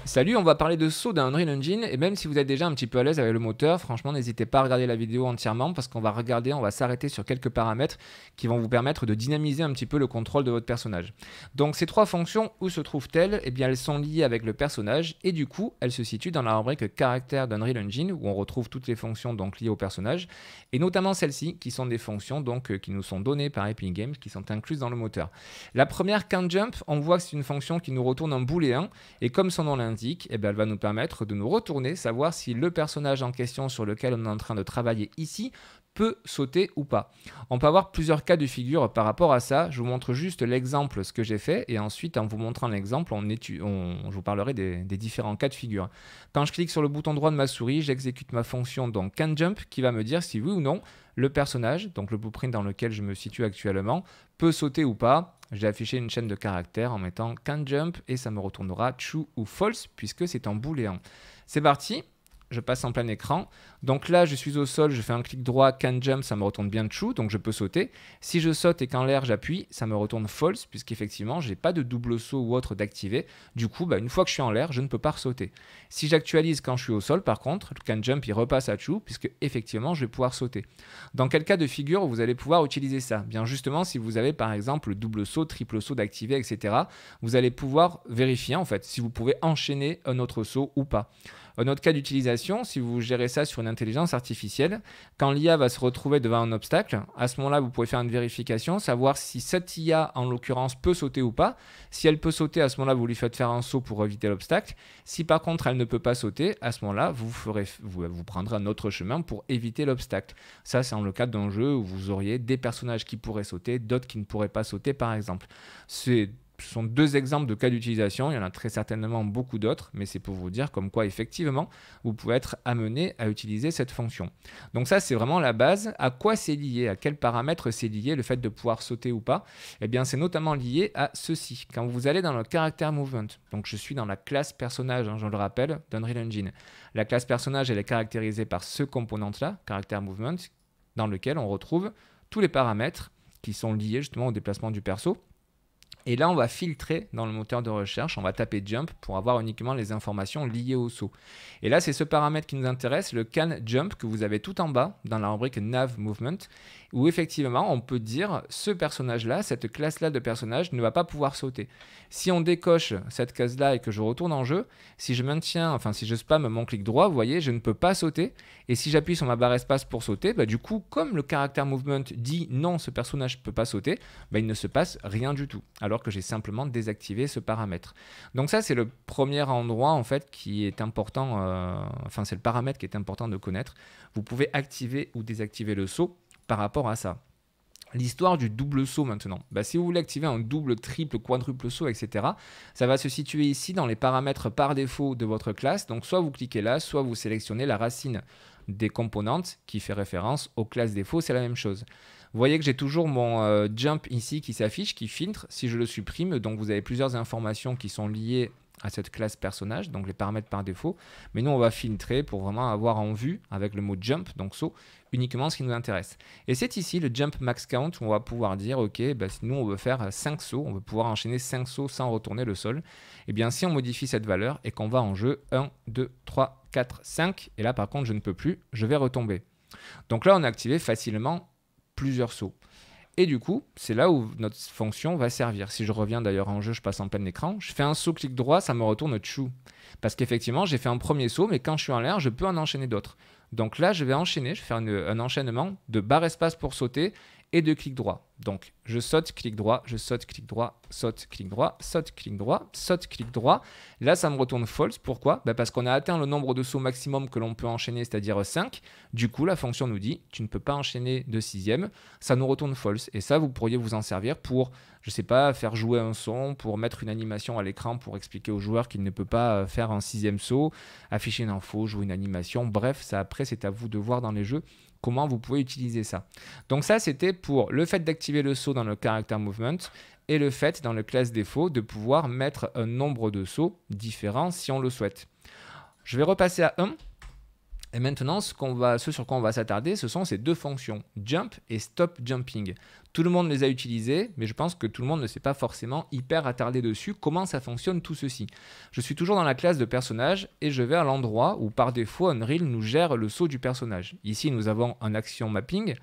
Salut, on va parler de saut dans Unreal Engine et même si vous êtes déjà un petit peu à l'aise avec le moteur, franchement n'hésitez pas à regarder la vidéo entièrement parce qu'on va s'arrêter sur quelques paramètres qui vont vous permettre de dynamiser un petit peu le contrôle de votre personnage. Donc ces trois fonctions, où se trouvent-elles? Eh bien elles sont liées avec le personnage et du coup elles se situent dans la rubrique caractère d'Unreal Engine où on retrouve toutes les fonctions donc liées au personnage et notamment celles-ci qui sont des fonctions donc qui nous sont données par Epic Games qui sont incluses dans le moteur. La première canJump, on voit que c'est une fonction qui nous retourne un booléen et comme son nom l'indique, eh bien, elle va nous permettre de nous retourner, savoir si le personnage en question sur lequel on est en train de travailler ici peut sauter ou pas. On peut avoir plusieurs cas de figure par rapport à ça. Je vous montre juste l'exemple, ce que j'ai fait, et ensuite, en vous montrant l'exemple, je vous parlerai des différents cas de figure. Quand je clique sur le bouton droit de ma souris, j'exécute ma fonction donc canJump qui va me dire si oui ou non le personnage, donc le blueprint dans lequel je me situe actuellement, peut sauter ou pas. J'ai affiché une chaîne de caractères en mettant canJump et ça me retournera true ou false puisque c'est un booléen. C'est parti. Je passe en plein écran. Donc là, je suis au sol, je fais un clic droit, canJump, ça me retourne bien true, donc je peux sauter. Si je saute et qu'en l'air j'appuie, ça me retourne false, puisqu'effectivement, je n'ai pas de double saut ou autre d'activer. Du coup, une fois que je suis en l'air, je ne peux pas sauter. Si j'actualise quand je suis au sol, par contre, le canJump, il repasse à true, puisque effectivement, je vais pouvoir sauter. Dans quel cas de figure vous allez pouvoir utiliser ça? Bien justement, si vous avez par exemple le double saut, triple saut d'activer, etc., vous allez pouvoir vérifier en fait si vous pouvez enchaîner un autre saut ou pas. Un autre cas d'utilisation, si vous gérez ça sur une intelligence artificielle, quand l'IA va se retrouver devant un obstacle, à ce moment-là, vous pouvez faire une vérification, savoir si cette IA, en l'occurrence, peut sauter ou pas. Si elle peut sauter, à ce moment-là, vous lui faites faire un saut pour éviter l'obstacle. Si par contre, elle ne peut pas sauter, à ce moment-là, vous prendrez un autre chemin pour éviter l'obstacle. Ça, c'est dans le cadre d'un jeu où vous auriez des personnages qui pourraient sauter, d'autres qui ne pourraient pas sauter, par exemple. Ce sont deux exemples de cas d'utilisation, il y en a très certainement beaucoup d'autres, mais c'est pour vous dire comme quoi effectivement vous pouvez être amené à utiliser cette fonction. Donc ça c'est vraiment la base. À quoi c'est lié? À quels paramètres c'est lié le fait de pouvoir sauter ou pas? Eh bien c'est notamment lié à ceci. Quand vous allez dans le character movement, donc je suis dans la classe personnage, je le rappelle, d'Unreal Engine. La classe personnage elle est caractérisée par ce composant-là, character movement, dans lequel on retrouve tous les paramètres qui sont liés justement au déplacement du perso. Et là, on va filtrer dans le moteur de recherche, on va taper jump pour avoir uniquement les informations liées au saut. Et là, c'est ce paramètre qui nous intéresse, le canJump que vous avez tout en bas dans la rubrique nav movement, où effectivement, on peut dire ce personnage-là, cette classe-là de personnage ne va pas pouvoir sauter. Si on décoche cette case-là et que je retourne en jeu, si je spamme mon clic droit, vous voyez, je ne peux pas sauter. Et si j'appuie sur ma barre espace pour sauter, du coup, comme le character movement dit non, ce personnage ne peut pas sauter, il ne se passe rien du tout. Alors que j'ai simplement désactivé ce paramètre. Donc ça, c'est le premier endroit en fait qui est important, c'est le paramètre qui est important de connaître. Vous pouvez activer ou désactiver le saut par rapport à ça. L'histoire du double saut maintenant. Si vous voulez activer un double, triple, quadruple saut, etc., ça va se situer ici dans les paramètres par défaut de votre classe. Donc soit vous cliquez là, soit vous sélectionnez la racine des composantes qui fait référence aux classes défauts, c'est la même chose. Vous voyez que j'ai toujours mon jump ici qui s'affiche, qui filtre si je le supprime. Donc vous avez plusieurs informations qui sont liées à cette classe personnage, donc les paramètres par défaut. Mais nous, on va filtrer pour vraiment avoir en vue, avec le mot jump, donc saut, uniquement ce qui nous intéresse. Et c'est ici le jump max count où on va pouvoir dire, ok, si nous on veut faire 5 sauts, on veut pouvoir enchaîner 5 sauts sans retourner le sol. Et bien si on modifie cette valeur et qu'on va en jeu 1, 2, 3, 4, 5, et là par contre je ne peux plus, je vais retomber. Donc là on a activé facilement plusieurs sauts. Et du coup, c'est là où notre fonction va servir. Si je reviens d'ailleurs en jeu, je passe en plein écran, je fais un saut clic droit, ça me retourne true. Parce qu'effectivement, j'ai fait un premier saut, mais quand je suis en l'air, je peux en enchaîner d'autres. Donc là, je vais enchaîner, je vais faire un enchaînement de barre espace pour sauter et de clic droit. Donc, je saute, clic droit, je saute, clic droit, saute, clic droit, saute, clic droit, saute, clic droit. Là, ça me retourne false. Pourquoi? Parce qu'on a atteint le nombre de sauts maximum que l'on peut enchaîner, c'est-à-dire 5. Du coup, la fonction nous dit, tu ne peux pas enchaîner de 6e. Ça nous retourne false. Et ça, vous pourriez vous en servir pour, je ne sais pas, faire jouer un son, pour mettre une animation à l'écran, pour expliquer au joueur qu'il ne peut pas faire un 6e saut, afficher une info, jouer une animation. Bref, ça après, c'est à vous de voir dans les jeux comment vous pouvez utiliser ça. Donc ça, c'était pour le fait d'activer le saut dans le character movement et le fait dans le classe défaut de pouvoir mettre un nombre de sauts différents si on le souhaite. Je vais repasser à 1 Et maintenant, ce sur quoi on va s'attarder, ce sont ces deux fonctions, jump et stop jumping. Tout le monde les a utilisées, mais je pense que tout le monde ne s'est pas forcément hyper attardé dessus. Comment ça fonctionne tout ceci? Je suis toujours dans la classe de personnage et je vais à l'endroit où par défaut Unreal nous gère le saut du personnage. Ici, nous avons un action mapping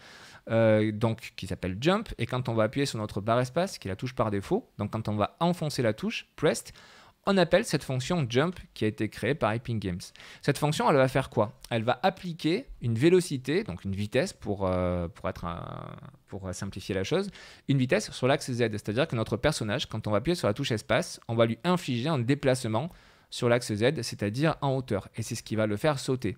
donc, qui s'appelle jump, et quand on va appuyer sur notre barre espace, qui est la touche par défaut, donc quand on va enfoncer la touche, pressed, on appelle cette fonction jump qui a été créée par Epic Games. Cette fonction, elle va faire quoi? Elle va appliquer une vélocité, donc une vitesse pour simplifier la chose, une vitesse sur l'axe Z. C'est-à-dire que notre personnage, quand on va appuyer sur la touche espace, on va lui infliger un déplacement sur l'axe Z, c'est-à-dire en hauteur. Et c'est ce qui va le faire sauter.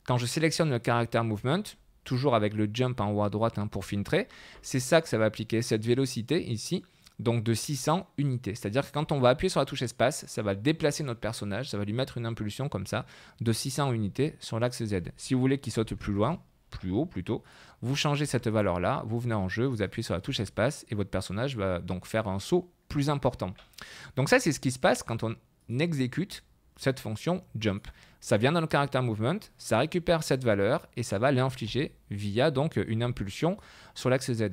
Quand je sélectionne le character movement, toujours avec le jump en haut à droite pour filtrer, c'est ça que ça va appliquer, cette vélocité ici, donc de 600 unités. C'est-à-dire que quand on va appuyer sur la touche espace, ça va déplacer notre personnage, ça va lui mettre une impulsion comme ça de 600 unités sur l'axe Z. Si vous voulez qu'il saute plus loin, plus haut plutôt, vous changez cette valeur-là, vous venez en jeu, vous appuyez sur la touche espace et votre personnage va donc faire un saut plus important. Donc ça, c'est ce qui se passe quand on exécute cette fonction jump. Ça vient dans le character movement, ça récupère cette valeur et ça va l'infliger via donc une impulsion sur l'axe Z.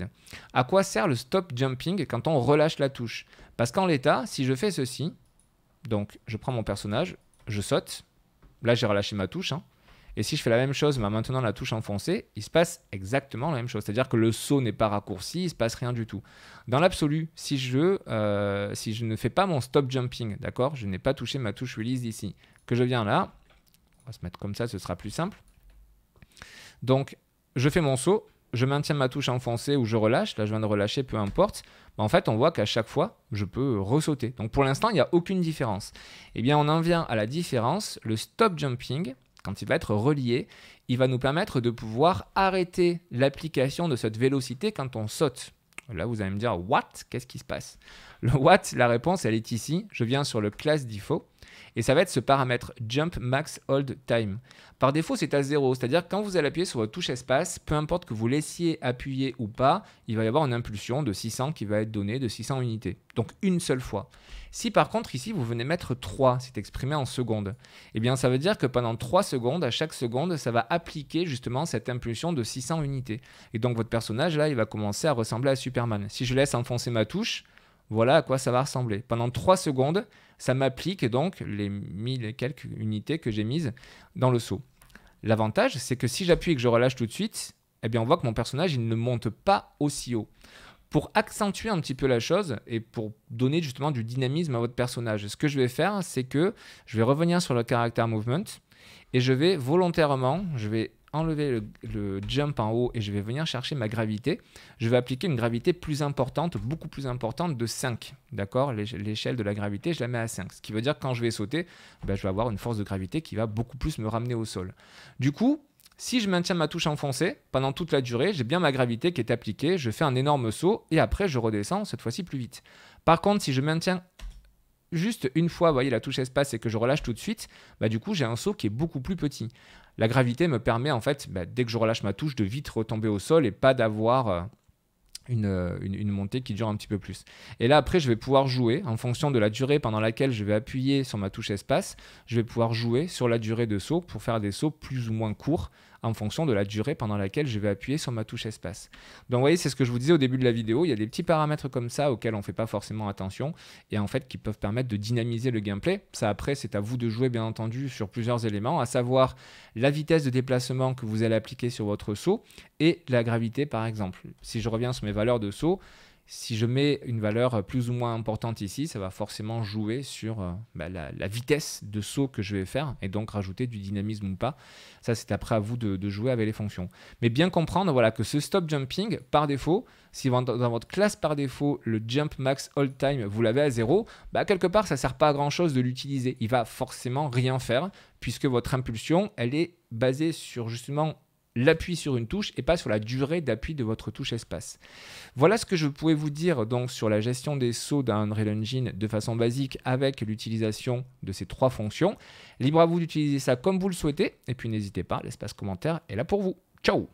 À quoi sert le stop jumping quand on relâche la touche? Parce qu'en l'état, si je fais ceci, donc je prends mon personnage, je saute, là j'ai relâché ma touche, et si je fais la même chose mais en maintenant la touche enfoncée, il se passe exactement la même chose. C'est-à-dire que le saut n'est pas raccourci, il ne se passe rien du tout. Dans l'absolu, si je ne fais pas mon stop jumping, d'accord, je n'ai pas touché ma touche release ici, que je viens là, on va se mettre comme ça, ce sera plus simple. Donc, je fais mon saut, je maintiens ma touche enfoncée ou je relâche, là je viens de relâcher, peu importe. En fait, on voit qu'à chaque fois, je peux ressauter. Donc pour l'instant, il n'y a aucune différence. Eh bien, on en vient à la différence, le stop jumping, quand il va être relié, il va nous permettre de pouvoir arrêter l'application de cette vélocité quand on saute. Là, vous allez me dire, what? Qu'est-ce qui se passe? Le what, la réponse, elle est ici. Je viens sur le class default et ça va être ce paramètre jump max hold time. Par défaut, c'est à 0, c'est-à-dire que quand vous allez appuyer sur votre touche espace, peu importe que vous laissiez appuyer ou pas, il va y avoir une impulsion de 600 qui va être donnée, de 600 unités. Donc une seule fois. Si par contre ici vous venez mettre 3, c'est exprimé en secondes, eh bien ça veut dire que pendant 3 secondes, à chaque seconde, ça va appliquer justement cette impulsion de 600 unités. Et donc votre personnage là, il va commencer à ressembler à Superman. Si je laisse enfoncer ma touche, voilà à quoi ça va ressembler. Pendant 3 secondes, ça m'applique donc les 1000 et quelques unités que j'ai mises dans le saut. L'avantage, c'est que si j'appuie et que je relâche tout de suite, eh bien on voit que mon personnage il ne monte pas aussi haut. Pour accentuer un petit peu la chose et pour donner justement du dynamisme à votre personnage, ce que je vais faire, c'est que je vais revenir sur le character movement et je vais volontairement, je vais enlever le jump en haut et je vais venir chercher ma gravité. Je vais appliquer une gravité plus importante, beaucoup plus importante de 5. D'accord? L'échelle de la gravité, je la mets à 5. Ce qui veut dire que quand je vais sauter, ben, je vais avoir une force de gravité qui va beaucoup plus me ramener au sol. Du coup, si je maintiens ma touche enfoncée pendant toute la durée, j'ai bien ma gravité qui est appliquée, je fais un énorme saut et après je redescends, cette fois-ci plus vite. Par contre, si je maintiens juste une fois, vous voyez la touche espace et que je relâche tout de suite, bah, du coup j'ai un saut qui est beaucoup plus petit. La gravité me permet en fait, dès que je relâche ma touche, de vite retomber au sol et pas d'avoir une montée qui dure un petit peu plus. Et là après je vais pouvoir jouer en fonction de la durée pendant laquelle je vais appuyer sur ma touche espace, je vais pouvoir jouer sur la durée de saut pour faire des sauts plus ou moins courts en fonction de la durée pendant laquelle je vais appuyer sur ma touche espace. Donc vous voyez, c'est ce que je vous disais au début de la vidéo, il y a des petits paramètres comme ça auxquels on ne fait pas forcément attention et en fait qui peuvent permettre de dynamiser le gameplay. Ça après c'est à vous de jouer bien entendu sur plusieurs éléments, à savoir la vitesse de déplacement que vous allez appliquer sur votre saut et la gravité par exemple. Si je reviens sur mes valeurs de saut, si je mets une valeur plus ou moins importante ici, ça va forcément jouer sur la vitesse de saut que je vais faire et donc rajouter du dynamisme ou pas. Ça, c'est après à vous de jouer avec les fonctions. Mais bien comprendre voilà, que ce stop jumping, par défaut, si dans votre classe par défaut, le jump max hold time, vous l'avez à 0, quelque part, ça ne sert pas à grand-chose de l'utiliser. Il va forcément rien faire puisque votre impulsion, elle est basée sur justement l'appui sur une touche et pas sur la durée d'appui de votre touche espace. Voilà ce que je pouvais vous dire donc sur la gestion des sauts d'un Unreal Engine de façon basique avec l'utilisation de ces 3 fonctions. Libre à vous d'utiliser ça comme vous le souhaitez et puis n'hésitez pas, l'espace commentaire est là pour vous. Ciao!